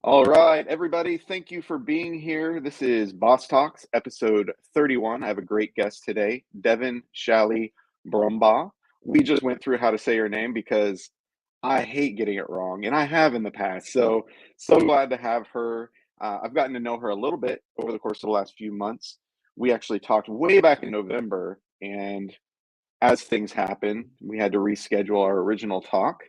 All right, everybody, thank you for being here. This is Boss Talks, episode 31. I have a great guest today, Devan Schaly-Brumbaugh. We just went through how to say her name because I hate getting it wrong, and I have in the past. So glad to have her. I've gotten to know her a little bit over the course of the last few months. We actually talked way back in November, and as things happen, we had to reschedule our original talk,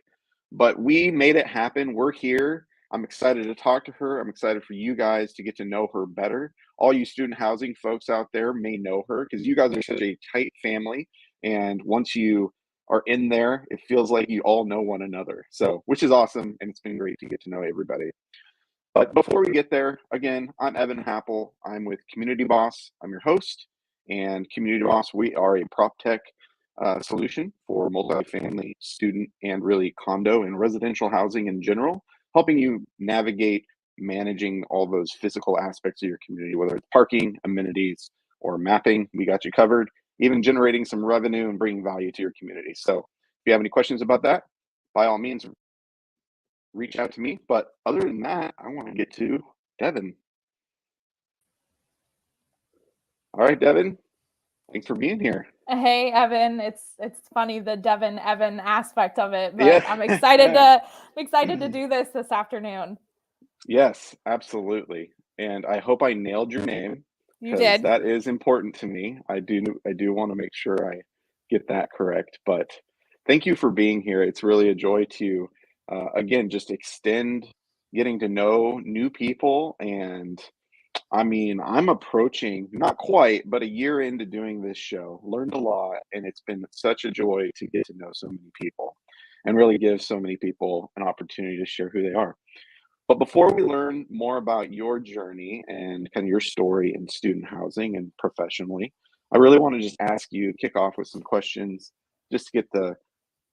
but we made it happen. We're here. I'm excited to talk to her. I'm excited for you guys to get to know her better. All you student housing folks out there may know her because you guys are such a tight family. And once you are in there, it feels like you all know one another. So, which is awesome. And it's been great to get to know everybody. But before we get there, again, I'm Evan Happel. I'm with Community Boss. I'm your host. And Community Boss, we are a prop tech solution for multifamily, student, and really condo and residential housing in general, helping you navigate managing all those physical aspects of your community, whether it's parking, amenities, or mapping. We got you covered, even generating some revenue and bringing value to your community. So if you have any questions about that, by all means, reach out to me. But other than that, I want to get to Devan. All right, Devan, thanks for being here. Hey Evan, it's funny the Devin Evan aspect of it, but Yeah. I'm excited to do this afternoon. Yes, absolutely. And I hope I nailed your name You because did. that is important to me. I do want to make sure I get that correct. But thank you for being here. It's really a joy to again just extend getting to know new people. And I mean, I'm approaching not quite, but a year into doing this show, learned a lot, and it's been such a joy to get to know so many people and really give so many people an opportunity to share who they are. But before we learn more about your journey and kind of your story in student housing and professionally, I really want to just ask you to kick off with some questions just to get the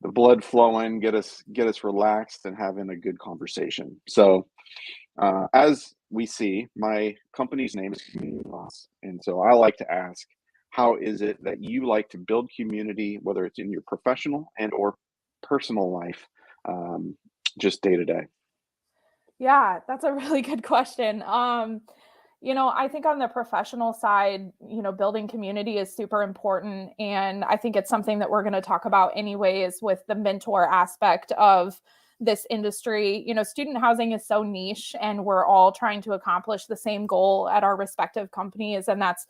blood flowing, get us relaxed and having a good conversation. So as we see, my company's name is Community Boss. And so I like to ask, how is it that you like to build community, whether it's in your professional and or personal life, just day to day? Yeah, that's a really good question. I think on the professional side, building community is super important. And I think it's something that we're going to talk about anyways with the mentor aspect of this industry. Student housing is so niche and we're all trying to accomplish the same goal at our respective companies. And that's,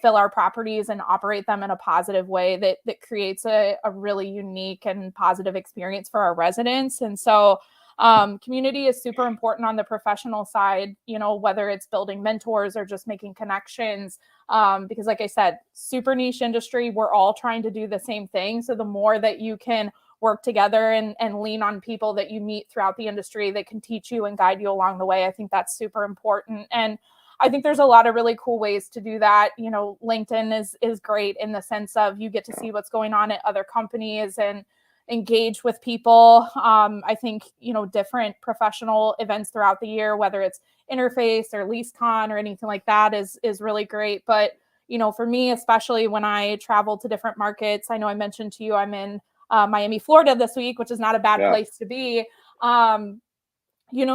fill our properties and operate them in a positive way that creates a really unique and positive experience for our residents. And so community is super important on the professional side, whether it's building mentors or just making connections. Because like I said, super niche industry, we're all trying to do the same thing. So the more that you can work together and lean on people that you meet throughout the industry that can teach you and guide you along the way, I think that's super important. And I think there's a lot of really cool ways to do that. LinkedIn is great in the sense of you get to see what's going on at other companies and engage with people. I think, different professional events throughout the year, whether it's Interface or LeaseCon or anything like that is really great. But, for me, especially when I travel to different markets, I know I mentioned to you, I'm in Miami, Florida this week, which is not a bad place to be.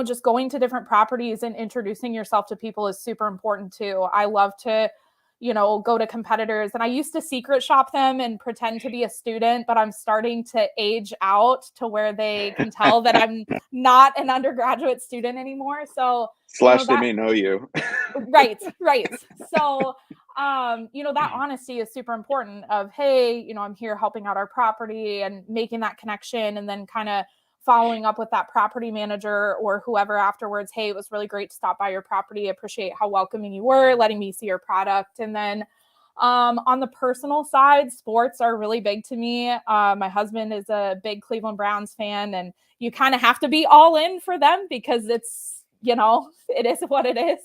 Just going to different properties and introducing yourself to people is super important too. I love to, go to competitors, and I used to secret shop them and pretend to be a student, but I'm starting to age out to where they can tell that I'm not an undergraduate student anymore. So, They may know you. Right. So, that honesty is super important of, hey, I'm here helping out our property and making that connection and then kind of following up with that property manager or whoever afterwards. Hey, it was really great to stop by your property. I appreciate how welcoming you were, letting me see your product. And then on the personal side, sports are really big to me. My husband is a big Cleveland Browns fan, and you kind of have to be all in for them because it's, it is what it is.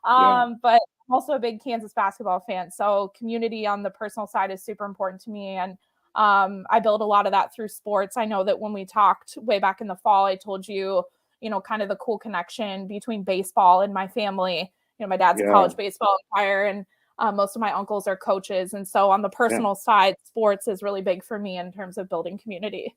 But I'm also a big Kansas basketball fan. So community on the personal side is super important to me. And I build a lot of that through sports. I know that when we talked way back in the fall, I told you, kind of the cool connection between baseball and my family. My dad's a college baseball umpire, and most of my uncles are coaches. And so on the personal side, sports is really big for me in terms of building community.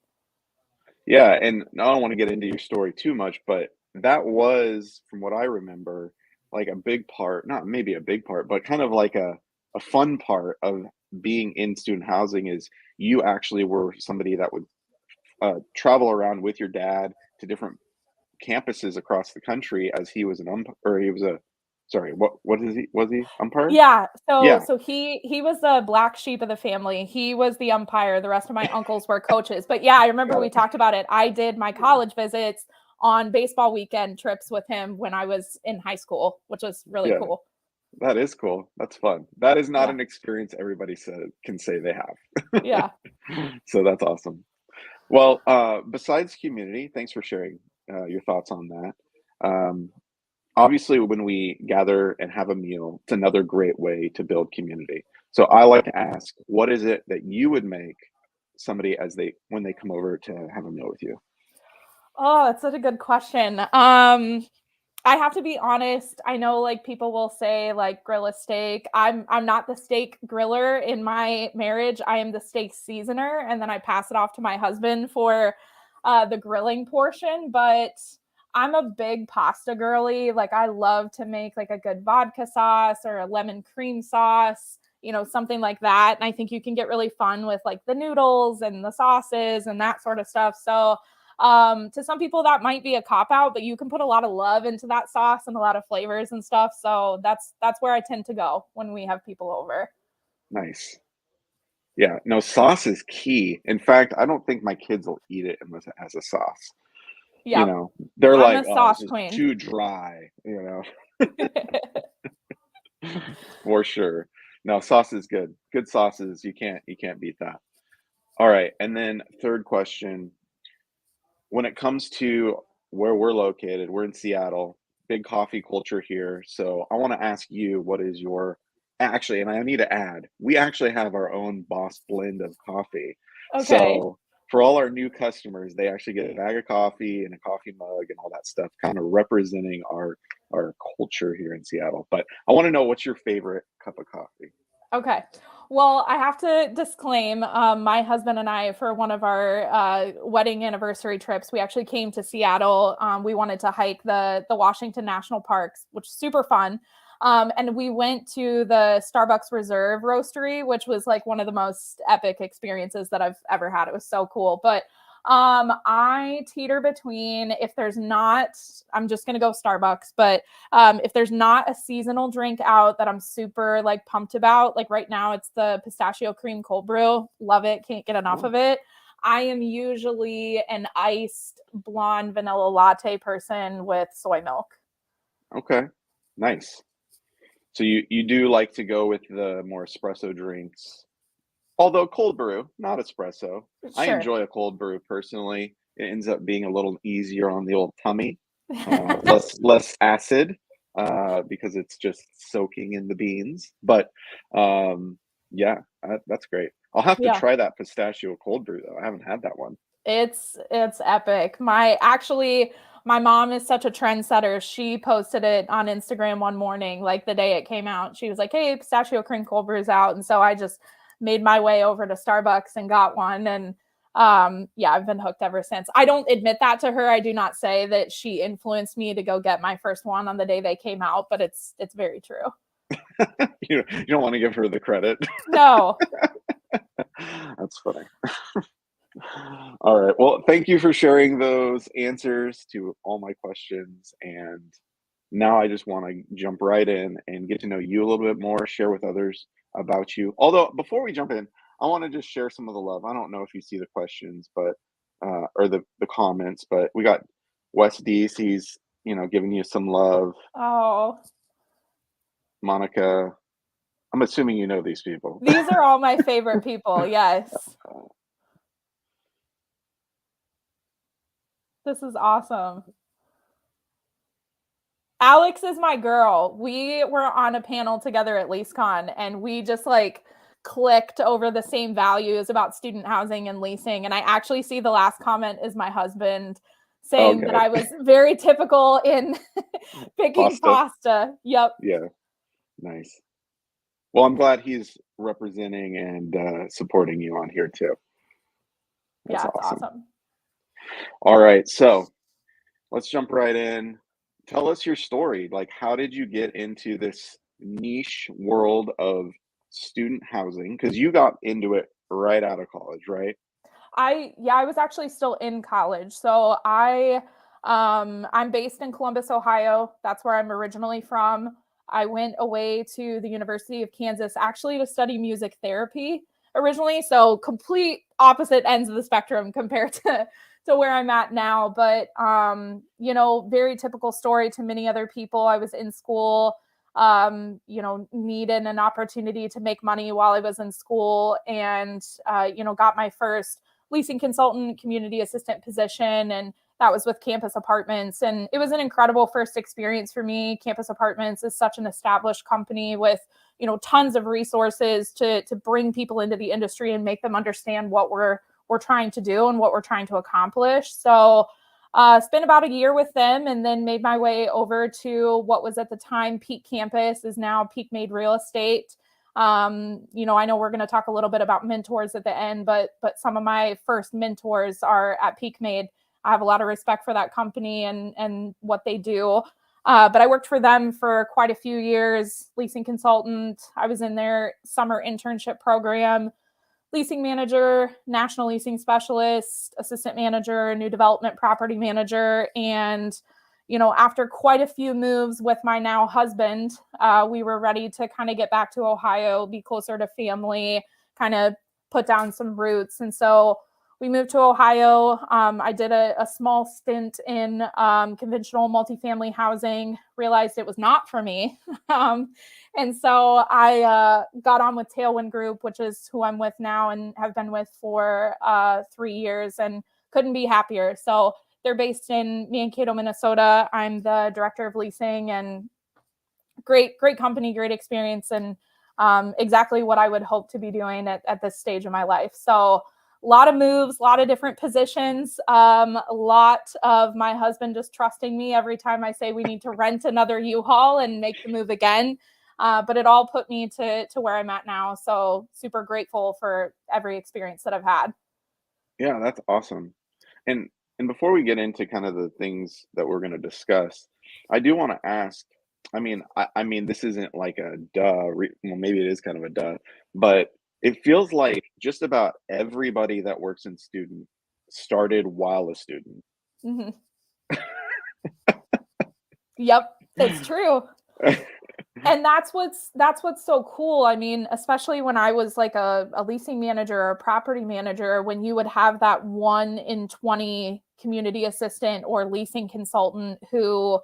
Yeah. And I don't want to get into your story too much, but that was, from what I remember, like a big part, not maybe a big part, but kind of like a fun part of being in student housing is you actually were somebody that would travel around with your dad to different campuses across the country as he was an umpire, or he was a, sorry, what is he? Was he umpire? Yeah, so Yeah, he was the black sheep of the family. He was the umpire. The rest of my uncles were coaches. But yeah, I remember got we it. talked about it. I did my college visits on baseball weekend trips with him when I was in high school, which was really Yeah, cool. that is cool. That's fun. That is not Yeah. an experience everybody can say they have. Yeah. So that's awesome. Well, besides community, thanks for sharing your thoughts on that. Um, Obviously, when we gather and have a meal, it's another great way to build community. So I like to ask, what is it that you would make somebody when they come over to have a meal with you? Oh, that's such a good question. I have to be honest. I know like people will say like grill a steak. I'm not the steak griller in my marriage. I am the steak seasoner, and then I pass it off to my husband for the grilling portion. But I'm a big pasta girly. Like I love to make like a good vodka sauce or a lemon cream sauce, something like that. And I think you can get really fun with like the noodles and the sauces and that sort of stuff. So to some people that might be a cop out, but you can put a lot of love into that sauce and a lot of flavors and stuff. So that's where I tend to go when we have people over. Nice. Yeah, no, sauce is key. In fact, I don't think my kids will eat it unless it has a sauce. You Yep. know, they're I'm like, a "Oh, this sauce is queen. too dry," for sure. No, sauce is good. Good sauces, you can't beat that. All right, and then third question, when it comes to where we're located, we're in Seattle, big coffee culture here. So I want to ask you, what is your actually, and I need to add, we actually have our own Boss blend of coffee. Okay. So for all our new customers, they actually get a bag of coffee and a coffee mug and all that stuff, kind of representing our culture here in Seattle. But I want to know, what's your favorite cup of coffee? Okay. Well, I have to disclaim, my husband and I, for one of our wedding anniversary trips, we actually came to Seattle. We wanted to hike the Washington National Parks, which is super fun. And we went to the Starbucks Reserve Roastery, which was like one of the most epic experiences that I've ever had. It was so cool. But I teeter between, if there's not, I'm just gonna go Starbucks, but if there's not a seasonal drink out that I'm super like pumped about, like right now it's the pistachio cream cold brew. Love it. Can't get enough Oh, of it. I am usually an iced blonde vanilla latte person with soy milk. okay, nice. So you do like to go with the more espresso drinks. Although cold brew, not espresso. I Sure. enjoy a cold brew personally. It ends up being a little easier on the old tummy, less acid, because it's just soaking in the beans. But yeah, that's great. I'll have to Yeah. try that pistachio cold brew though. I haven't had that one. It's epic. My mom is such a trendsetter. She posted it on Instagram one morning, like the day it came out. She was like, "Hey, pistachio cream cold brew's out." And so I just made my way over to Starbucks and got one. And yeah, I've been hooked ever since. I don't admit that to her. I do not say that she influenced me to go get my first one on the day they came out, but it's very true. You don't want to give her the credit. No. That's funny. All right. Well, thank you for sharing those answers to all my questions. And now I just want to jump right in and get to know you a little bit more, share with others about you. Although, before we jump in, I want to just share some of the love. I don't know if you see the questions, but or the comments, but we got Wes Dees. He's giving you some love. Oh, Monica, I'm assuming you know these people. these are all my favorite people. Yes. This is awesome. Alex is my girl. We were on a panel together at LeaseCon, and we just like clicked over the same values about student housing and leasing. And I actually see the last comment is my husband saying that Okay, I was very typical in picking pasta. pasta. Yep. Yeah, nice. Well, I'm glad he's representing and supporting you on here too. That's Yeah, it's awesome. awesome. All right, so let's jump right in. Tell us your story. Like, how did you get into this niche world of student housing? Because you got into it right out of college, right? I was actually still in college. So I'm based in Columbus, Ohio. That's where I'm originally from. I went away to the University of Kansas actually to study music therapy originally. So complete opposite ends of the spectrum compared to where I'm at now. But very typical story to many other people. I was in school, needed an opportunity to make money while I was in school, and got my first leasing consultant, community assistant position, and that was with Campus Apartments. And it was an incredible first experience for me. Campus Apartments is such an established company with, tons of resources to bring people into the industry and make them understand what we're trying to do and what we're trying to accomplish. So spent about a year with them, and then made my way over to what was at the time Peak Campus, is now PeakMade Real Estate. I know we're going to talk a little bit about mentors at the end, but some of my first mentors are at PeakMade. I have a lot of respect for that company and what they do. But I worked for them for quite a few years, leasing consultant. I was in their summer internship program, leasing manager, national leasing specialist, assistant manager, new development property manager. And after quite a few moves with my now husband, we were ready to kind of get back to Ohio, be closer to family, kind of put down some roots. And so we moved to Ohio. I did a small stint in conventional multifamily housing, realized it was not for me. And so I got on with Tailwind Group, which is who I'm with now and have been with for 3 years, and couldn't be happier. So they're based in Mankato, Minnesota. I'm the director of leasing, and great company, great experience, and exactly what I would hope to be doing at this stage of my life. So a lot of moves, a lot of different positions, a lot of my husband just trusting me every time I say we need to rent another U-Haul and make the move again. But it all put me to where I'm at now. So super grateful for every experience that I've had. Yeah, that's awesome. And and before we get into kind of the things that we're going to discuss, I do want to ask. I mean, this isn't like a well, maybe it is kind of a duh, but it feels like just about everybody that works in student started while a student. Mm-hmm. Yep, it's true. And that's what's so cool. I mean, especially when I was like a leasing manager or a property manager, when you would have that 1 in 20 community assistant or leasing consultant who,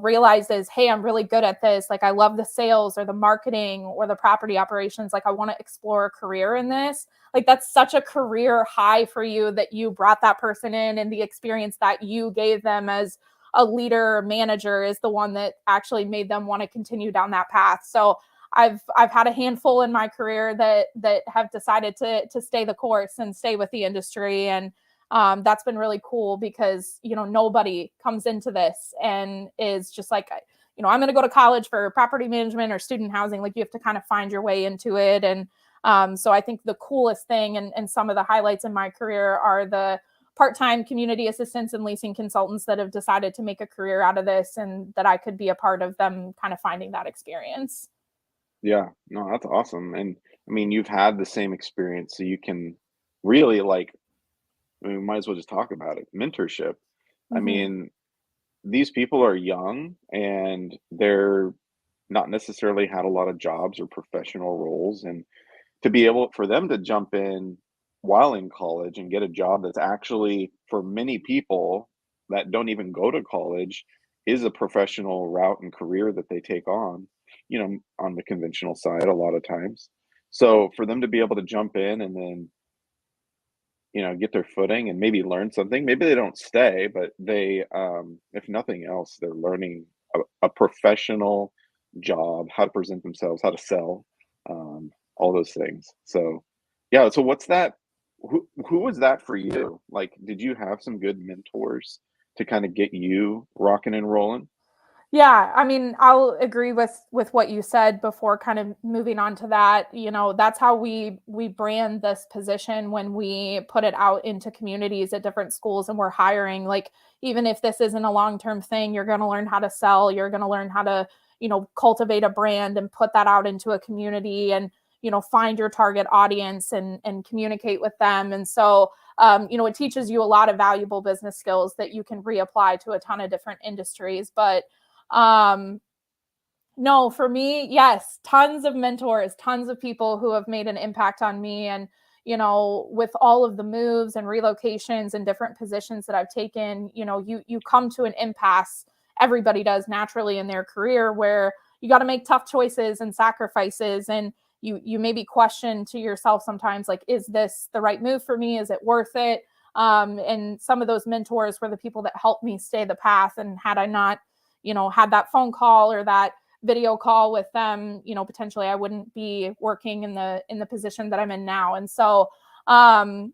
realizes, hey, I'm really good at this. Like, I love the sales or the marketing or the property operations. Like, I want to explore a career in this. Like, that's such a career high for you that you brought that person in, and the experience that you gave them as a leader or manager is the one that actually made them want to continue down that path. So I've had a handful in my career that have decided to stay the course and stay with the industry. And that's been really cool because, nobody comes into this and is just like, I'm going to go to college for property management or student housing. Like, you have to kind of find your way into it. And so I think the coolest thing and some of the highlights in my career are the part-time community assistants and leasing consultants that have decided to make a career out of this, and that I could be a part of them kind of finding that experience. Yeah, no, that's awesome. And I mean, you've had the same experience, so you can really like, I mean, we might as well just talk about it. Mentorship. I Mm-hmm. mean, these people are young and they're not necessarily had a lot of jobs or professional roles. And to be able for them to jump in while in college and get a job that's actually, for many people that don't even go to college, is a professional route and career that they take on the conventional side a lot of times. So for them to be able to jump in and then, get their footing and maybe learn something. Maybe they don't stay, but if nothing else, they're learning a professional job, how to present themselves, how to sell, all those things. So, yeah. So, what's that? Who was that for you? Like, did you have some good mentors to kind of get you rocking and rolling? Yeah, I mean, I'll agree with what you said before kind of moving on to that. You know, that's how we brand this position when we put it out into communities at different schools and we're hiring. Like, even if this isn't a long-term thing, you're going to learn how to sell, you're going to learn how to, cultivate a brand and put that out into a community and, find your target audience and communicate with them. And so it teaches you a lot of valuable business skills that you can reapply to a ton of different industries. But um, no, for me, yes, tons of mentors, tons of people who have made an impact on me. And, with all of the moves and relocations and different positions that I've taken, you come to an impasse. Everybody does naturally in their career where you got to make tough choices and sacrifices. And you maybe question to yourself sometimes, like, is this the right move for me? Is it worth it? And some of those mentors were the people that helped me stay the path. And had I not, had that phone call or that video call with them, potentially I wouldn't be working in the position that I'm in now. And so, to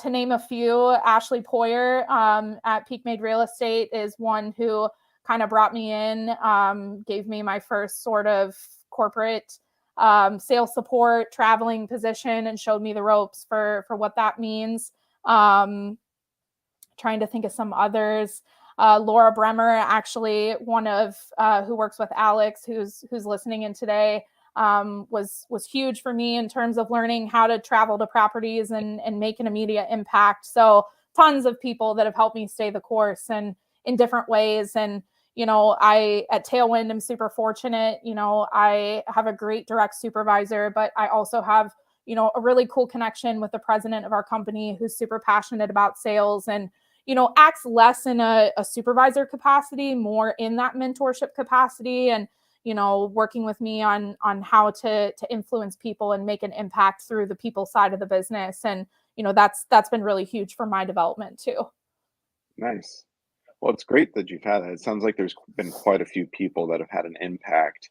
name a few, Ashley Poyer at PeakMade Real Estate is one who kind of brought me in, gave me my first sort of corporate sales support, traveling position, and showed me the ropes for what that means. Trying to think of some others. Laura Bremer, actually, one of who works with Alex, who's listening in today, was huge for me in terms of learning how to travel to properties and make an immediate impact. So tons of people that have helped me stay the course and in different ways. And I at Tailwind am super fortunate. I have a great direct supervisor, but I also have a really cool connection with the president of our company who's super passionate about sales and acts less in a supervisor capacity, more in that mentorship capacity, and working with me on how to influence people and make an impact through the people side of the business. And that's been really huge for my development too. Nice. Well, it's great that you've had that. It sounds like there's been quite a few people that have had an impact.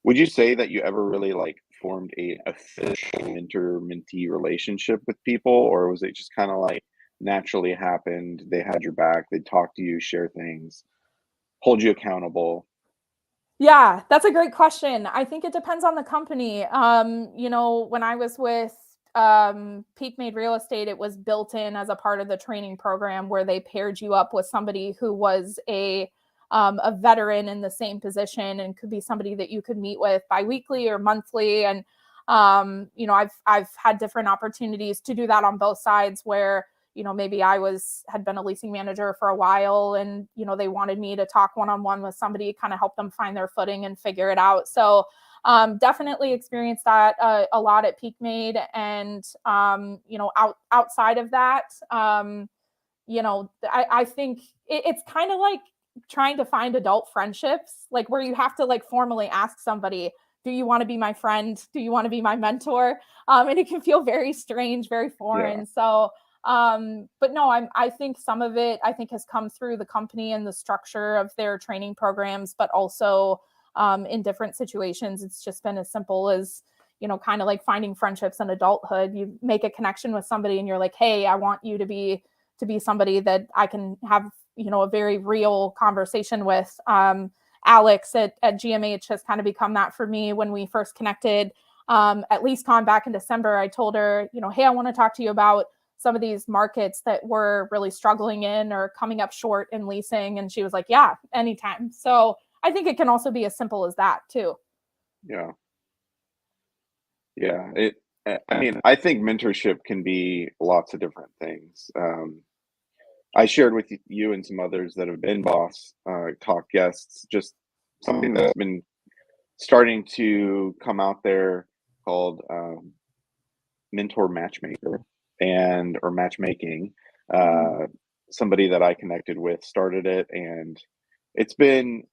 Would you say that you ever really like formed a official mentor-mentee relationship with people, or was it just kind of like naturally happened? They had your back, they talk to you, share things, hold you accountable. Yeah, that's a great question. I think it depends on the company. When I was with PeakMade Real Estate, it was built in as a part of the training program where they paired you up with somebody who was a veteran in the same position and could be somebody that you could meet with biweekly or monthly. And I've had different opportunities to do that on both sides where maybe I had been a leasing manager for a while and, they wanted me to talk one-on-one with somebody, kind of help them find their footing and figure it out. So definitely experienced that a lot at PeakMade. And, outside of that, I think it's kind of like trying to find adult friendships, like where you have to like formally ask somebody, do you want to be my friend? Do you want to be my mentor? And it can feel very strange, very Yeah, foreign. So, but no, I think some of it, I think, has come through the company and the structure of their training programs, but also in different situations, it's just been as simple as, kind of like finding friendships in adulthood. You make a connection with somebody and you're like, hey, I want you to be somebody that I can have, a very real conversation with. Alex at GMH has kind of become that for me. When we first connected at LeaseCon back in December, I told her, hey, I want to talk to you about some of these markets that we're really struggling in or coming up short in leasing. And she was like, yeah, anytime. So I think it can also be as simple as that too. yeah, yeah. I mean, I think mentorship can be lots of different things. I shared with you and some others that have been boss talk guests, just something that's been starting to come out there called mentor matchmaker and or matchmaking. Mhm. Uh, Somebody that I connected with started it, and it's been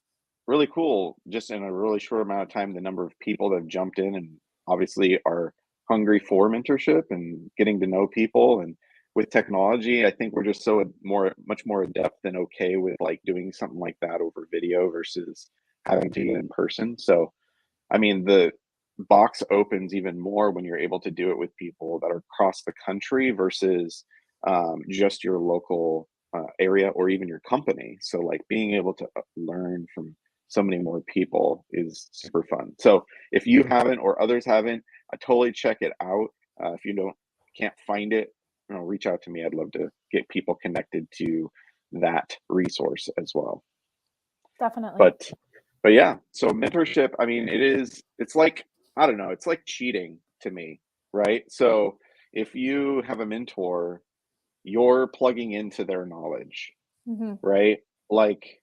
really cool. Just in a really short amount of time, the number of people that have jumped in and obviously are hungry for mentorship and getting to know people. And with technology, I think we're just much more adept and okay with like doing something like that over video versus having to get in person. So I mean, the box opens even more when you're able to do it with people that are across the country versus just your local. area or even your company. So like being able to learn from so many more people is super fun. So if you haven't or others haven't, I totally check it out. If you can't find it, reach out to me. I'd love to get people connected to that resource as well. Definitely. But yeah, so mentorship, I mean, it's like, I don't know, it's like cheating to me, right? So if you have a mentor, you're plugging into their knowledge, Hmm. right? Like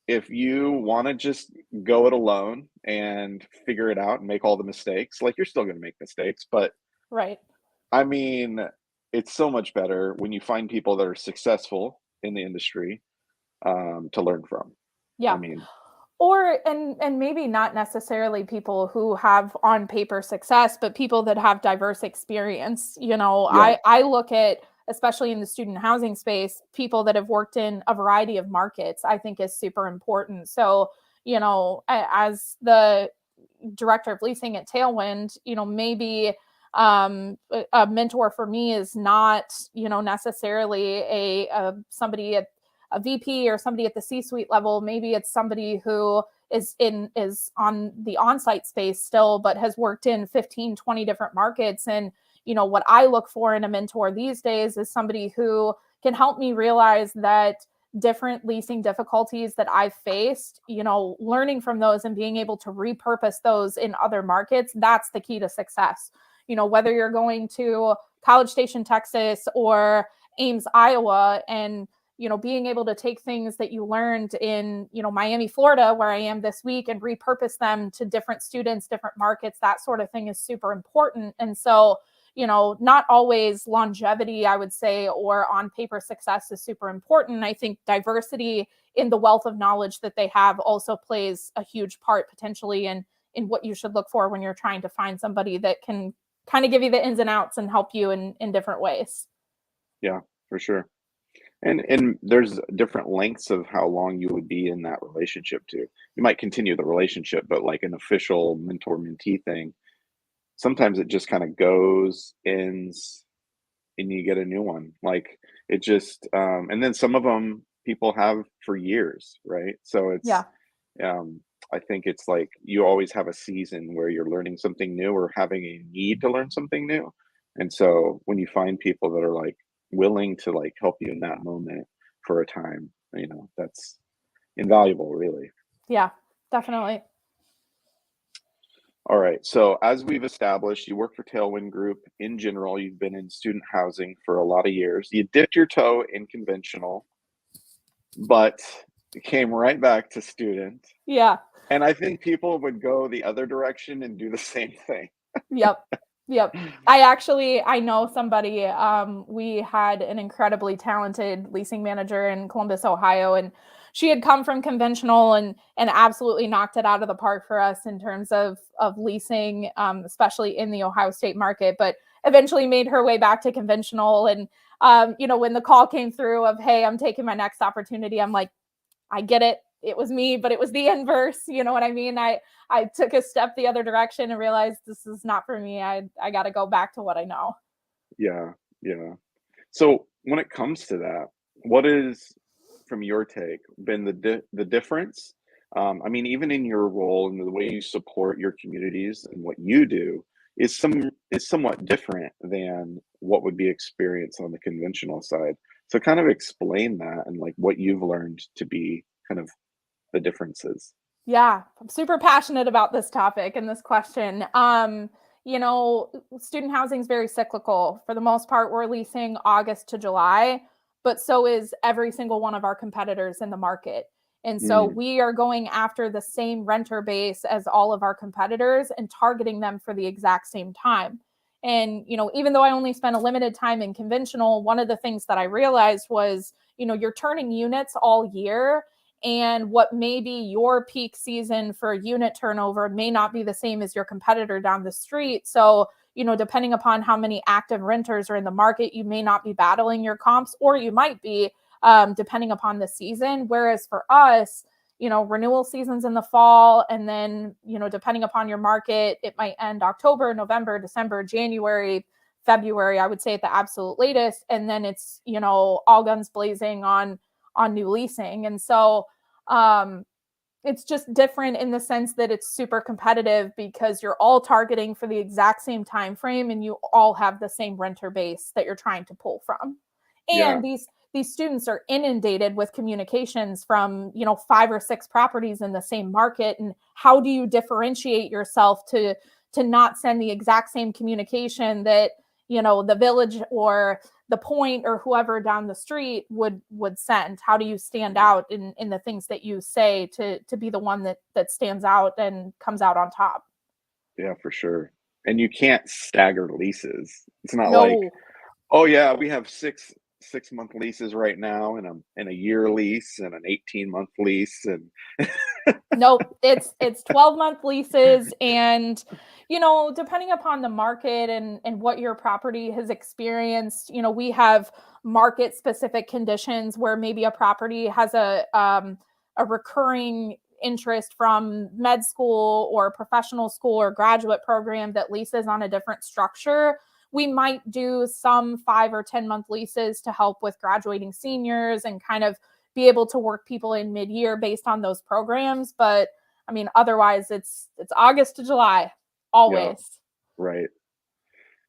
if you want to just go it alone and figure it out and make all the mistakes, like you're still going to make mistakes, but Right. I mean, it's so much better when you find people that are successful in the industry to learn from. I Yeah. mean, Or and maybe not necessarily people who have on paper success, but people that have diverse experience. yeah, I look at, especially in the student housing space, people that have worked in a variety of markets, I think is super important. So, as the director of leasing at Tailwind, maybe a mentor for me is not, necessarily a somebody at a VP or somebody at the C-suite level. Maybe it's somebody who is on the on-site space still, but has worked in 15, 20 different markets. And, what I look for in a mentor these days is somebody who can help me realize that different leasing difficulties that I've faced, learning from those and being able to repurpose those in other markets, that's the key to success. Whether you're going to College Station, Texas, or Ames, Iowa, and being able to take things that you learned in, Miami, Florida, where I am this week, and repurpose them to different students, different markets, that sort of thing is super important. And so, not always longevity, I would say, or on paper success is super important. I think diversity in the wealth of knowledge that they have also plays a huge part potentially in what you should look for when you're trying to find somebody that can kind of give you the ins and outs and help you in different ways. yeah, for sure. And there's different lengths of how long you would be in that relationship too. You might continue the relationship, but like an official mentor-mentee thing, sometimes it just kind of goes, ends, and you get a new one. Like it just, and then some of them people have for years, right? So Yeah. um, I think it's like you always have a season where you're learning something new or having a need to learn something new. And so when you find people that are like willing to like help you in that moment for a time, that's invaluable, really. Yeah, definitely. All right. So as we've established, you work for Tailwind Group. In general, you've been in student housing for a lot of years. You dipped your toe in conventional, but you came right back to student. Yeah. And I think people would go the other direction and do the same thing. Yep. Yep. I know somebody, we had an incredibly talented leasing manager in Columbus, Ohio, and she had come from conventional and absolutely knocked it out of the park for us in terms of leasing, especially in the Ohio State market, but eventually made her way back to conventional. And when the call came through of, hey, I'm taking my next opportunity, I'm like, I get it. It was me, but it was the inverse. You know what I mean? I took a step the other direction and realized this is not for me. I got to go back to what I know. Yeah, yeah. So when it comes to that, what is, from your take, been the difference? I mean, even in your role and the way you support your communities and what you do is somewhat different than what would be experienced on the conventional side. So kind of explain that and like what you've learned to be kind of the differences. Yeah, I'm super passionate about this topic and this question. Student housing is very cyclical. For the most part, we're leasing August to July, but so is every single one of our competitors in the market. And so Mm, we are going after the same renter base as all of our competitors and targeting them for the exact same time. And, even though I only spent a limited time in conventional, one of the things that I realized was, you're turning units all year, and what may be your peak season for unit turnover may not be the same as your competitor down the street. So, depending upon how many active renters are in the market, you may not be battling your comps, or you might be, depending upon the season. Whereas for us, renewal seasons in the fall, and then, depending upon your market, it might end October, November, December, January, February, I would say at the absolute latest. And then it's, all guns blazing on new leasing. And so it's just different in the sense that it's super competitive because you're all targeting for the exact same time frame and you all have the same renter base that you're trying to pull from. And these students are inundated with communications from, 5 or 6 properties in the same market. And how do you differentiate yourself to not send the exact same communication that, the Village or the Point or whoever down the street would send? How do you stand out in the things that you say to be the one that stands out and comes out on top? Yeah, for sure. And you can't stagger leases. It's not No. like, oh yeah, we have 6-month leases right now and a year lease and an 18-month lease and Nope, it's 12-month leases. And depending upon the market and what your property has experienced, we have market specific conditions where maybe a property has a recurring interest from med school or professional school or graduate program that leases on a different structure. We might do some 5 or 10-month leases to help with graduating seniors and kind of be able to work people in mid-year based on those programs. But I mean, otherwise it's August to July, always. Yeah, right.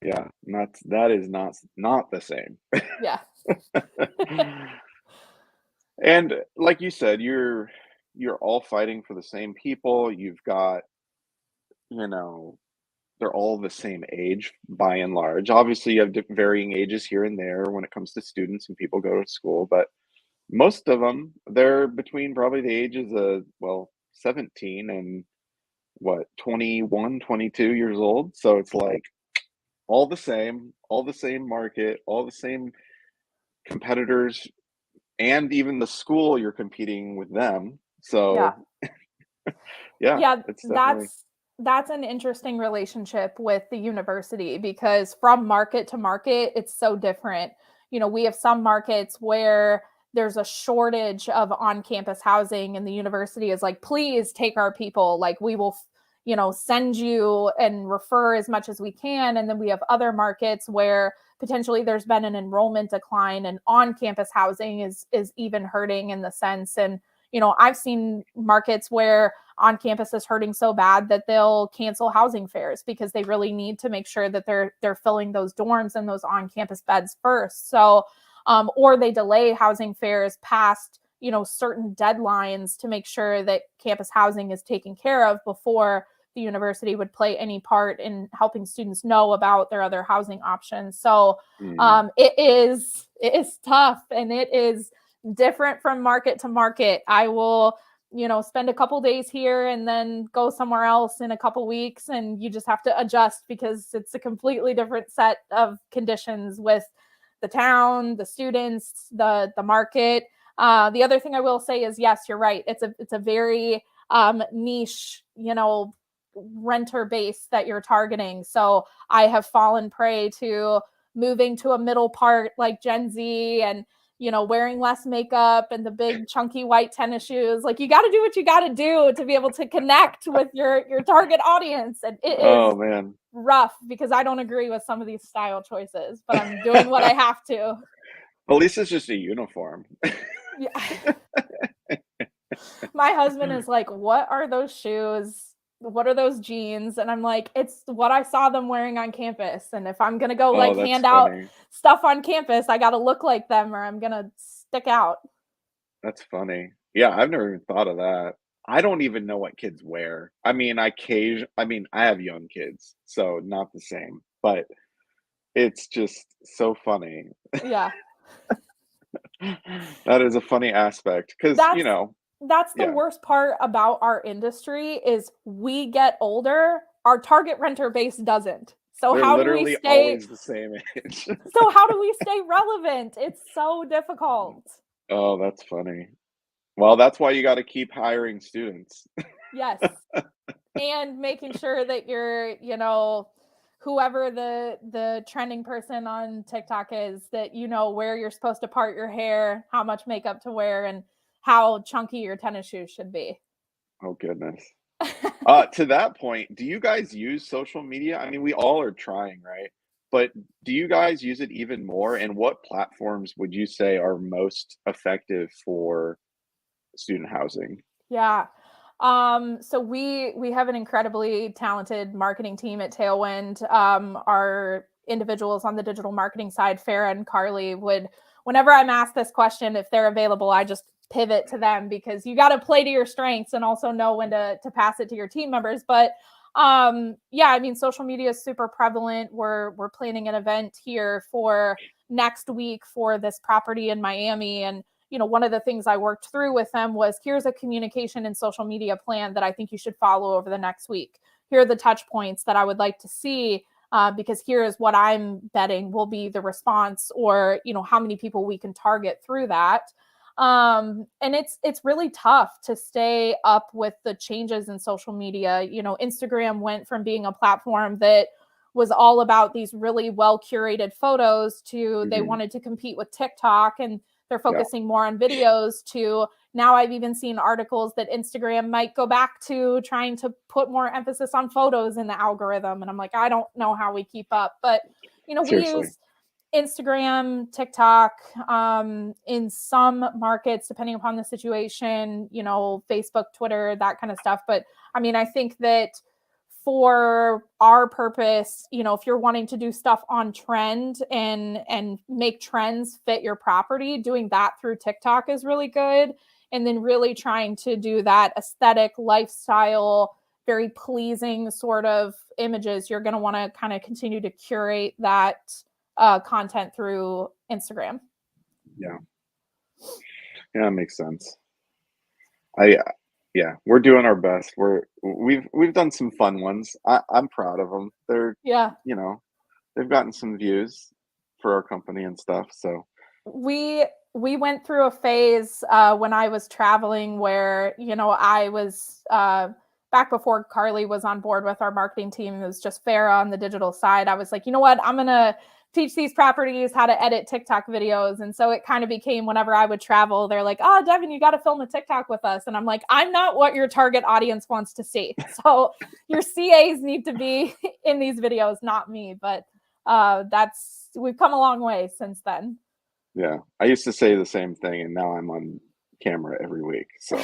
Yeah, that is not the same. Yeah. And like you said, you're all fighting for the same people. You've got, they're all the same age by and large. Obviously, you have varying ages here and there when it comes to students and people go to school, but most of them, they're between probably the ages of, 17 and 21, 22 years old. So it's like all the same market, all the same competitors, and even the school you're competing with them. Yeah. So yeah, it's definitely That's an interesting relationship with the university because from market to market, it's so different. We have some markets where there's a shortage of on-campus housing and the university is like, please take our people. Like we will, send you and refer as much as we can. And then we have other markets where potentially there's been an enrollment decline and on-campus housing is even hurting in the sense. And, I've seen markets where on campus is hurting so bad that they'll cancel housing fairs because they really need to make sure that they're filling those dorms and those on-campus beds first. So, or they delay housing fairs past, certain deadlines to make sure that campus housing is taken care of before the university would play any part in helping students know about their other housing options. So, it is tough and it is different from market to market. I will, spend a couple days here and then go somewhere else in a couple weeks. And you just have to adjust because it's a completely different set of conditions with the town, the students, the market. The other thing I will say is, yes, you're right. It's a very niche, renter base that you're targeting. So I have fallen prey to moving to a middle part like Gen Z and wearing less makeup and the big chunky white tennis shoes. Like you got to do what you got to do to be able to connect with your target audience. And it is man, rough because I don't agree with some of these style choices, but I'm doing what I have to. at least it's just a uniform. Yeah. My husband is like, what are those shoes? What are those jeans? And I'm like, it's what I saw them wearing on campus. And if I'm going to go hand out stuff on campus, I got to look like them or I'm going to stick out. That's funny. Yeah, I've never even thought of that. I don't even know what kids wear. I mean, I have young kids, so not the same, but it's just so funny. Yeah. That is a funny aspect because, that's the worst part about our industry is we get older, our target renter base doesn't. So they're how literally do we stay always the same age. So how do we stay relevant? It's so difficult. Oh, that's funny. Well, that's why you got to keep hiring students. Yes. And making sure that you're, whoever the trending person on TikTok is, that where you're supposed to part your hair, how much makeup to wear, and how chunky your tennis shoes should be. Oh, goodness. To that point, do you guys use social media? I mean, we all are trying, right? But do you guys use it even more? And what platforms would you say are most effective for student housing? Yeah. So we have an incredibly talented marketing team at Tailwind. Our individuals on the digital marketing side, Farah and Carly, would, whenever I'm asked this question, if they're available, I just pivot to them, because you got to play to your strengths and also know when to pass it to your team members. But yeah, I mean, social media is super prevalent. We're planning an event here for next week for this property in Miami, and one of the things I worked through with them was, here's a communication and social media plan that I think you should follow over the next week. Here are the touch points that I would like to see, because here is what I'm betting will be the response, or, how many people we can target through that. And it's really tough to stay up with the changes in social media. Instagram went from being a platform that was all about these really well curated photos to they wanted to compete with TikTok, and they're focusing more on videos, to now I've even seen articles that Instagram might go back to trying to put more emphasis on photos in the algorithm. And I'm like, I don't know how we keep up. But, we Seriously. use Instagram, TikTok, in some markets, depending upon the situation, Facebook, Twitter, that kind of stuff. But I mean, I think that for our purpose, if you're wanting to do stuff on trend and make trends fit your property, doing that through TikTok is really good. And then really trying to do that aesthetic, lifestyle, very pleasing sort of images, you're going to want to kind of continue to curate that content through Instagram. Yeah, that makes sense. Yeah, we're doing our best. We've done some fun ones. I'm proud of them. They're, Yeah. They've gotten some views for our company and stuff. So we went through a phase when I was traveling where, I was back before Carly was on board with our marketing team. It was just Farah on the digital side. I was like, you know what, I'm going to teach these properties how to edit TikTok videos. And so it kind of became, whenever I would travel, they're like, oh, Devin, you got to film a TikTok with us. And I'm like, I'm not what your target audience wants to see. So your CAs need to be in these videos, not me. But we've come a long way since then. Yeah, I used to say the same thing, and now I'm on camera every week. So,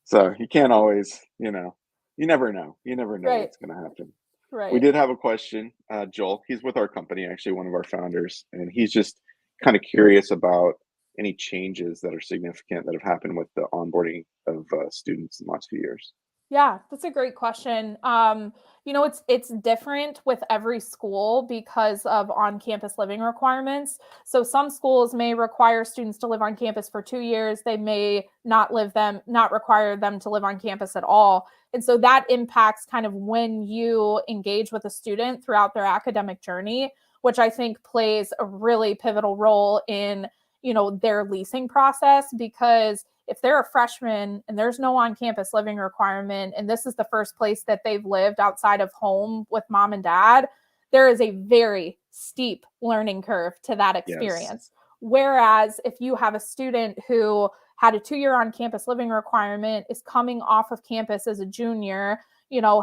so you can't always, you never know. You never know what's going to happen. Right. We did have a question. Joel, he's with our company, actually, one of our founders, and he's just kind of curious about any changes that are significant that have happened with the onboarding of students in the last few years. Yeah, that's a great question. It's different with every school because of on-campus living requirements. So some schools may require students to live on campus for 2 years. They may not require them to live on campus at all. And so that impacts kind of when you engage with a student throughout their academic journey, which I think plays a really pivotal role in, their leasing process. Because if they're a freshman and there's no on-campus living requirement, and this is the first place that they've lived outside of home with mom and dad, there is a very steep learning curve to that experience. Yes. Whereas if you have a student who had a 2-year on-campus living requirement, is coming off of campus as a junior,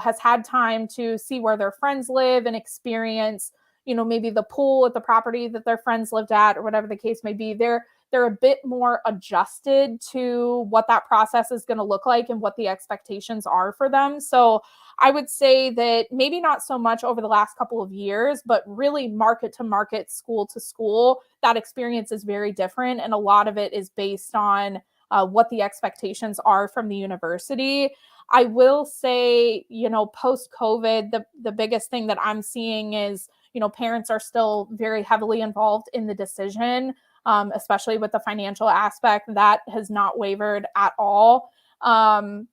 has had time to see where their friends live and experience, maybe the pool at the property that their friends lived at, or whatever the case may be, they're a bit more adjusted to what that process is going to look like and what the expectations are for them. So I would say that maybe not so much over the last couple of years, but really market to market, school to school, that experience is very different. And a lot of it is based on what the expectations are from the university. I will say, post-COVID, the biggest thing that I'm seeing is, parents are still very heavily involved in the decision. Especially with the financial aspect, that has not wavered at all. And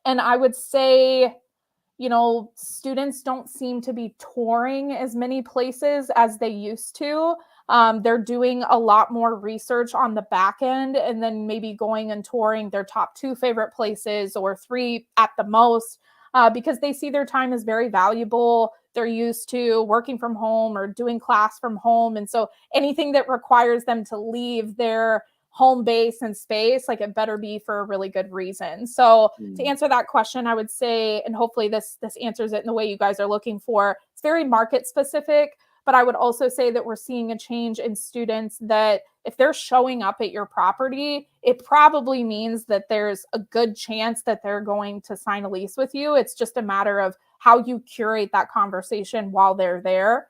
I would say, students don't seem to be touring as many places as they used to. They're doing a lot more research on the back end, and then maybe going and touring their top 2 favorite places, or 3 at the most, because they see their time as very valuable. They're used to working from home or doing class from home. And so anything that requires them to leave their home base and space, like it better be for a really good reason. So to answer that question, I would say, and hopefully this answers it in the way you guys are looking for, it's very market specific. But I would also say that we're seeing a change in students that if they're showing up at your property, it probably means that there's a good chance that they're going to sign a lease with you. It's just a matter of how you curate that conversation while they're there,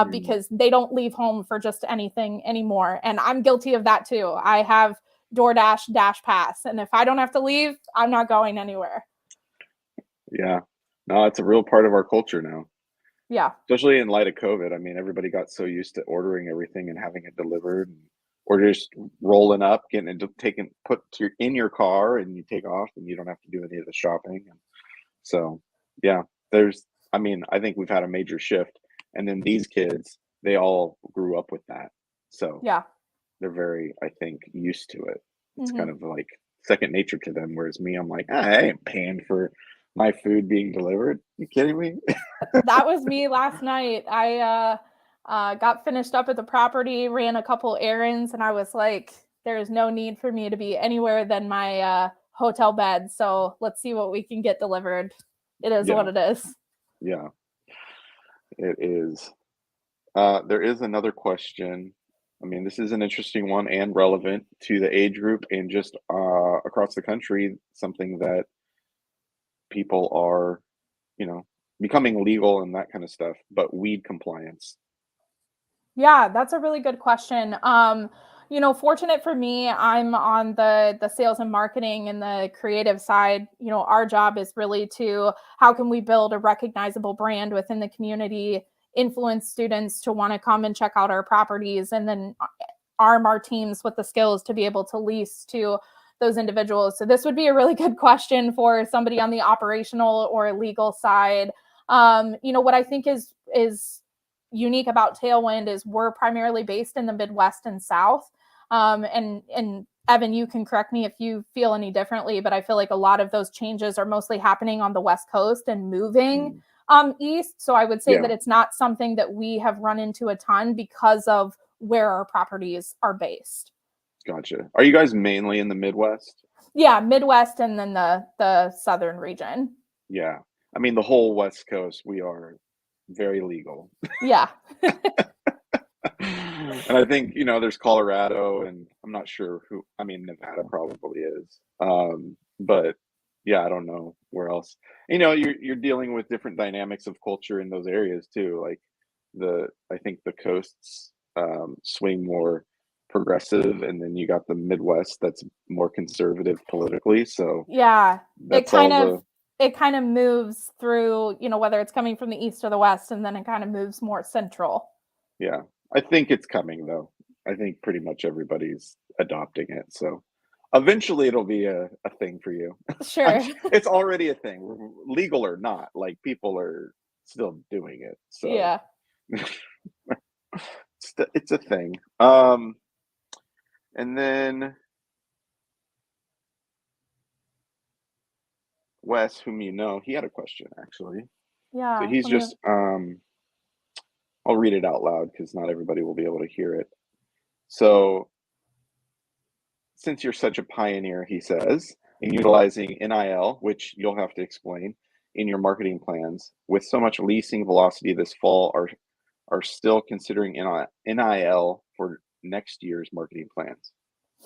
because they don't leave home for just anything anymore. And I'm guilty of that too. I have DoorDash Dash Pass, and if I don't have to leave, I'm not going anywhere. Yeah, no, it's a real part of our culture now. Yeah. Especially in light of COVID. I mean, everybody got so used to ordering everything and having it delivered, or just rolling up, getting it in your car, and you take off, and you don't have to do any of the shopping. And so, yeah, I think we've had a major shift, and then these kids, they all grew up with that. So yeah, they're very, I think, used to it. It's kind of like second nature to them. Whereas me, I'm like, I ain't paying for my food being delivered. You kidding me? That was me last night. I got finished up at the property, ran a couple errands, and I was like, there is no need for me to be anywhere than my hotel bed. So let's see what we can get delivered. It is what it is. Yeah, it is. There is another question. I mean, this is an interesting one and relevant to the age group and just across the country, something that people are, becoming legal and that kind of stuff, but weed compliance. Yeah, that's a really good question. Fortunate for me, I'm on the sales and marketing and the creative side. Our job is really how can we build a recognizable brand within the community, influence students to want to come and check out our properties, and then arm our teams with the skills to be able to lease to those individuals. So this would be a really good question for somebody on the operational or legal side. What I think is unique about Tailwind is we're primarily based in the Midwest and South. And Evan, you can correct me if you feel any differently, but I feel like a lot of those changes are mostly happening on the West Coast and moving east. So I would say that it's not something that we have run into a ton because of where our properties are based. Gotcha. Are you guys mainly in the Midwest? Yeah, Midwest and then the southern region. Yeah. I mean, the whole West Coast, we are very legal. Yeah. And I think, there's Colorado, and I'm not sure Nevada probably is. But yeah, I don't know where else. You're dealing with different dynamics of culture in those areas too. Like I think the coasts swing more progressive, and then you got the Midwest that's more conservative politically. So yeah, it kind of moves through, whether it's coming from the east or the west, and then it kind of moves more central. Yeah, I think it's coming though. I think pretty much everybody's adopting it. So eventually it'll be a thing for you. Sure. It's already a thing, legal or not. Like, people are still doing it. So yeah. It's a thing. And then Wes, whom he had a question actually. Yeah. So he's just I'll read it out loud because not everybody will be able to hear it. So, since you're such a pioneer, he says, in utilizing NIL, which you'll have to explain, in your marketing plans, with so much leasing velocity this fall, are still considering NIL for next year's marketing plans.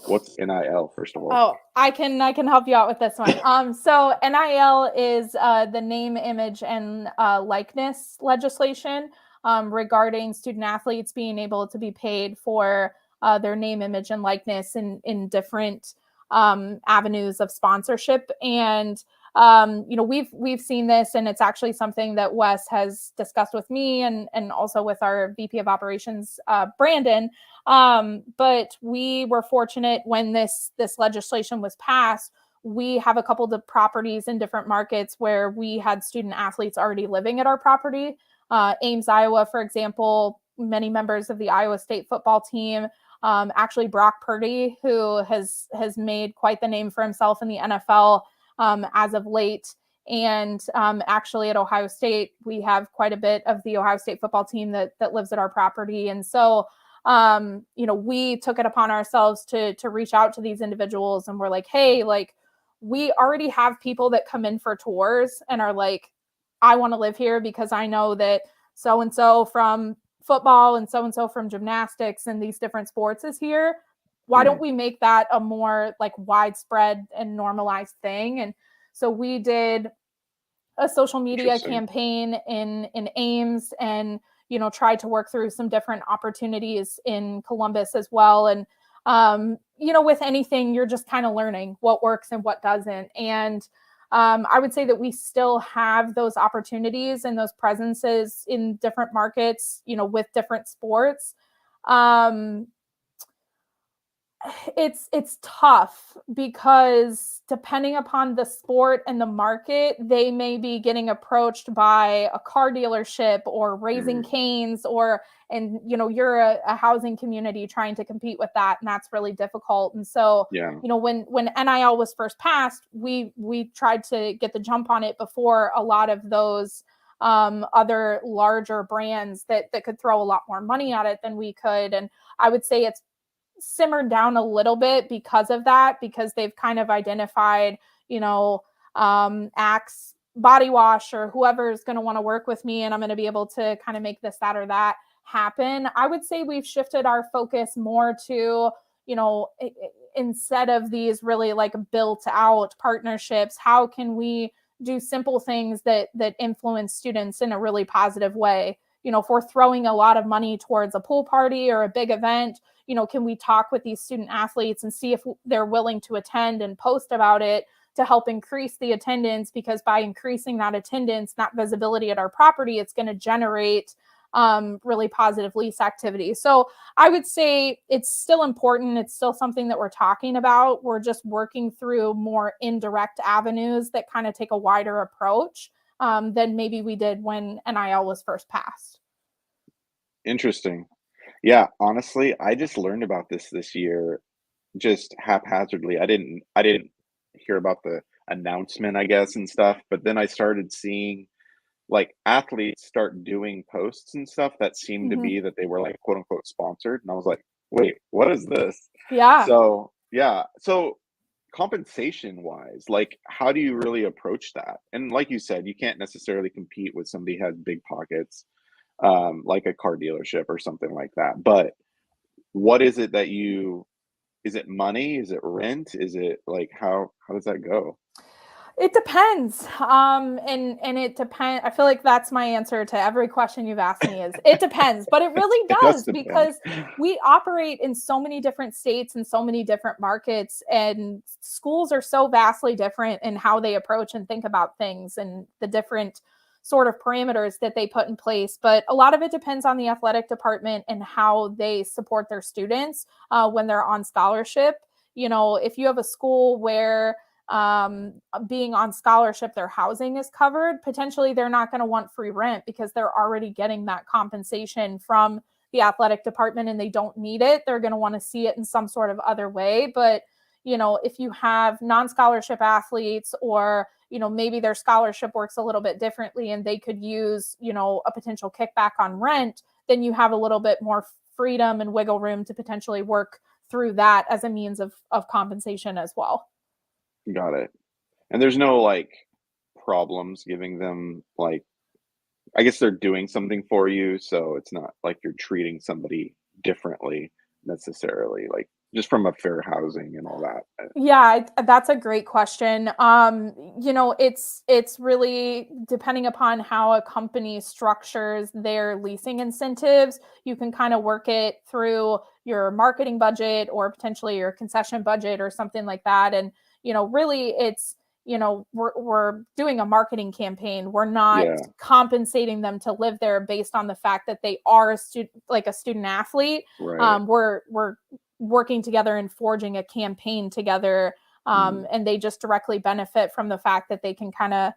What's NIL, first of all? Oh, I can help you out with this one. So NIL is the name, image, and likeness legislation regarding student athletes being able to be paid for their name, image, and likeness in different avenues of sponsorship. And we've seen this, and it's actually something that Wes has discussed with me and also with our VP of Operations, Brandon. But we were fortunate when this legislation was passed. We have a couple of properties in different markets where we had student athletes already living at our property. Ames, Iowa, for example, many members of the Iowa State football team. Actually, Brock Purdy, who has made quite the name for himself in the NFL as of late. And actually at Ohio State, we have quite a bit of the Ohio State football team that lives at our property. And so we took it upon ourselves to reach out to these individuals, and we're like, hey, like, we already have people that come in for tours and are like, I want to live here because I know that so-and-so from football and so-and-so from gymnastics and these different sports is here. Why don't we make that a more like widespread and normalized thing? And so we did a social media campaign in Ames, and tried to work through some different opportunities in Columbus as well. And with anything, you're just kind of learning what works and what doesn't. And I would say that we still have those opportunities and those presences in different markets, with different sports. It's tough because depending upon the sport and the market, they may be getting approached by a car dealership or Raising Cane's, and you're a housing community trying to compete with that, and that's really difficult. And so when NIL was first passed, we tried to get the jump on it before a lot of those other larger brands that could throw a lot more money at it than we could. And I would say it's simmered down a little bit because of that, because they've kind of identified, Axe Body Wash or whoever is going to want to work with me, and I'm going to be able to kind of make this, that, or that happen. I would say we've shifted our focus more to, instead of these really like built out partnerships, how can we do simple things that influence students in a really positive way? If we're throwing a lot of money towards a pool party or a big event, can we talk with these student athletes and see if they're willing to attend and post about it to help increase the attendance? Because by increasing that attendance, that visibility at our property, it's going to generate really positive lease activity. So I would say it's still important. It's still something that we're talking about. We're just working through more indirect avenues that kind of take a wider approach than maybe we did when NIL was first passed. Interesting. Yeah, honestly, I just learned about this year, just haphazardly. I didn't hear about the announcement, I guess, and stuff, but then I started seeing like athletes start doing posts and stuff that seemed to be that they were like quote unquote sponsored, and I was like, wait, what is this? Yeah. So compensation wise, like how do you really approach that? And like you said, you can't necessarily compete with somebody who has big pockets, like a car dealership or something like that. But what is it that is it money? Is it rent? Is it like how does that go? It depends. And it depends. I feel like that's my answer to every question you've asked me is it depends, but it really It does does, depend. because we operate in so many different states and so many different markets, and schools are so vastly different in how they approach and think about things and the different sort of parameters that they put in place. But a lot of it depends on the athletic department and how they support their students when they're on scholarship. If you have a school where being on scholarship, their housing is covered, potentially they're not going to want free rent because they're already getting that compensation from the athletic department and they don't need it. They're going to want to see it in some sort of other way. But, if you have non-scholarship athletes, or, maybe their scholarship works a little bit differently and they could use, a potential kickback on rent, then you have a little bit more freedom and wiggle room to potentially work through that as a means of compensation as well. Got it. And there's no like problems giving them like, I guess they're doing something for you, so it's not like you're treating somebody differently necessarily, like just from a fair housing and all that. Yeah, that's a great question. It's really depending upon how a company structures their leasing incentives. You can kind of work it through your marketing budget or potentially your concession budget or something like that. And really, it's we're doing a marketing campaign. We're not compensating them to live there based on the fact that they are a student athlete. Right. We're working together and forging a campaign together. And they just directly benefit from the fact that they can kind of,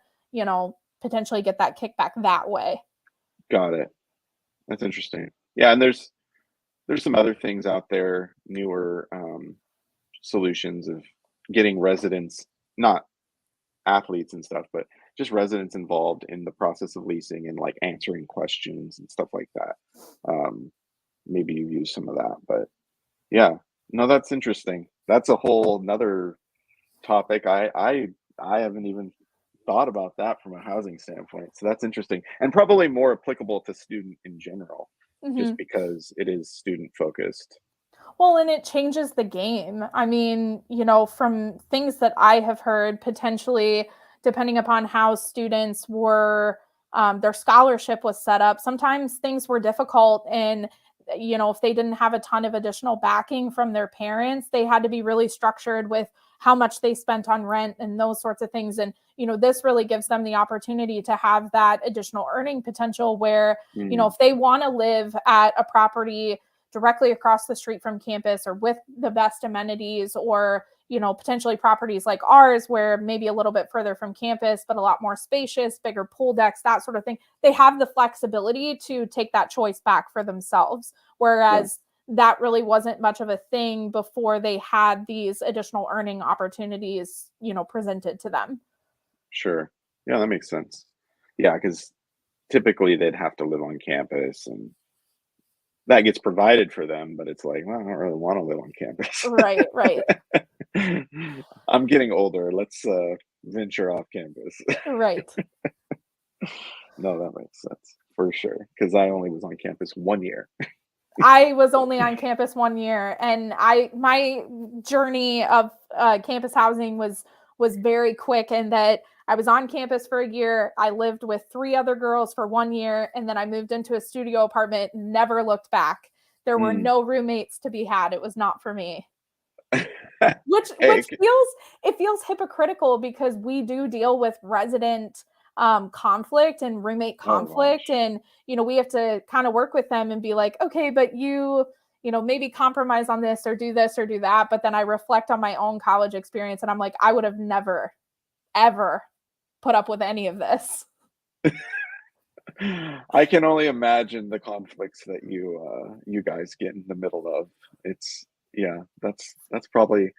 potentially get that kickback that way. Got it. That's interesting. Yeah, and there's some other things out there, newer solutions of getting residents, not athletes and stuff, but just residents involved in the process of leasing and like answering questions and stuff like that. maybe you use some of that. But yeah, no, that's interesting. That's a whole another topic. I haven't even thought about that from a housing standpoint. So that's interesting and probably more applicable to student in general, just Mhm. because it is student focused. Well, and it changes the game. I mean, from things that I have heard, potentially, depending upon how students were, their scholarship was set up, sometimes things were difficult. And, if they didn't have a ton of additional backing from their parents, they had to be really structured with how much they spent on rent and those sorts of things. And, this really gives them the opportunity to have that additional earning potential where, Mm, if they want to live at a property directly across the street from campus or with the best amenities, or potentially properties like ours where maybe a little bit further from campus but a lot more spacious, bigger pool decks, that sort of thing, they have the flexibility to take that choice back for themselves, yeah, whereas that really wasn't much of a thing before they had these additional earning opportunities presented to them. sure. Yeah, that makes sense. Yeah, because typically they'd have to live on campus and that gets provided for them, but it's like, well, I don't really want to live on campus. Right, right, I'm getting older. Let's venture off campus. right. No, that makes sense for sure. Because I only was on campus 1 year. I was only on campus 1 year, and my journey of campus housing was very quick in that I was on campus for a year. I lived with three other girls for 1 year, and then I moved into a studio apartment. Never looked back. There were Mm. no roommates to be had. It was not for me. Which Hey, feels hypocritical because we do deal with resident conflict and roommate oh conflict, gosh. and we have to kind of work with them and be like, okay, but maybe compromise on this or do this or do that. But then I reflect on my own college experience and I'm like, I would have never ever put up with any of this. I can only imagine the conflicts that you guys get in the middle of. It's yeah, that's probably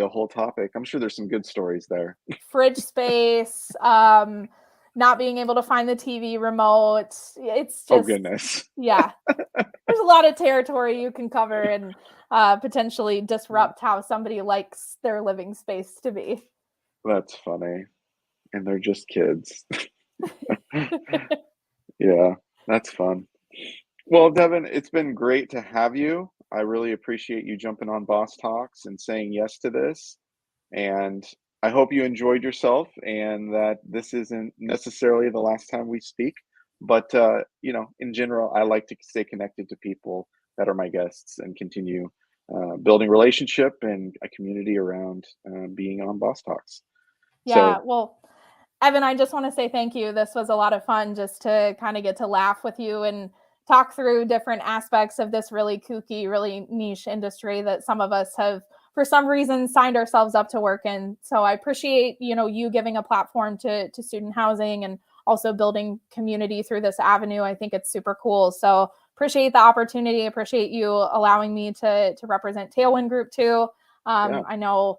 a whole topic. I'm sure there's some good stories there. Fridge space, not being able to find the TV remote. It's Oh just, goodness. yeah, there's a lot of territory you can cover and potentially disrupt how somebody likes their living space to be. That's funny. And they're just kids. Yeah, that's fun. Well, Devin, it's been great to have you. I really appreciate you jumping on Boss Talks and saying yes to this. And I hope you enjoyed yourself and that this isn't necessarily the last time we speak. But, in general, I like to stay connected to people that are my guests and continue building relationship and a community around being on Boss Talks. Yeah, So, well, Evan, I just want to say thank you. This was a lot of fun just to kind of get to laugh with you and talk through different aspects of this really kooky, really niche industry that some of us have, for some reason, signed ourselves up to work in. So I appreciate, you giving a platform to student housing and also building community through this avenue. I think it's super cool. So appreciate the opportunity. Appreciate you allowing me to represent Tailwind Group too. yeah, I know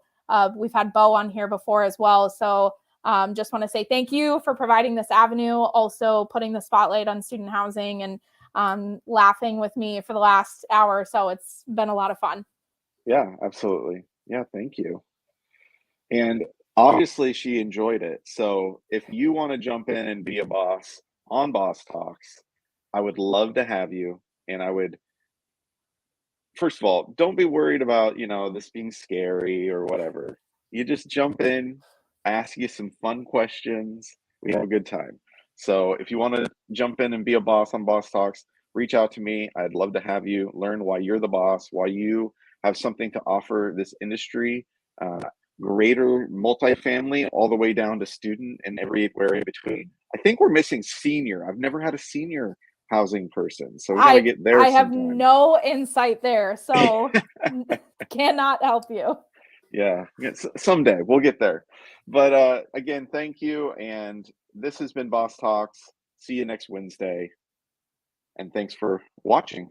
we've had Bo on here before as well. So just want to say thank you for providing this avenue, also putting the spotlight on student housing and laughing with me for the last hour or so. It's been a lot of fun. yeah, absolutely. Yeah, thank you. And obviously, she enjoyed it. So if you want to jump in and be a boss on Boss Talks, I would love to have you. And I would, first of all, don't be worried about, this being scary or whatever. You just jump in, ask you some fun questions. We have a good time. So if you want to jump in and be a boss on Boss Talks, reach out to me. I'd love to have you learn why you're the boss, why you have something to offer this industry, uh, greater multifamily, all the way down to student and everywhere in between. I think we're missing senior. I've never had a senior housing person, so we got to I get there I have sometime. no insight there, so cannot help you. Yeah, someday we'll get there. But again, thank you. And this has been Boss Talks. See you next Wednesday. And thanks for watching.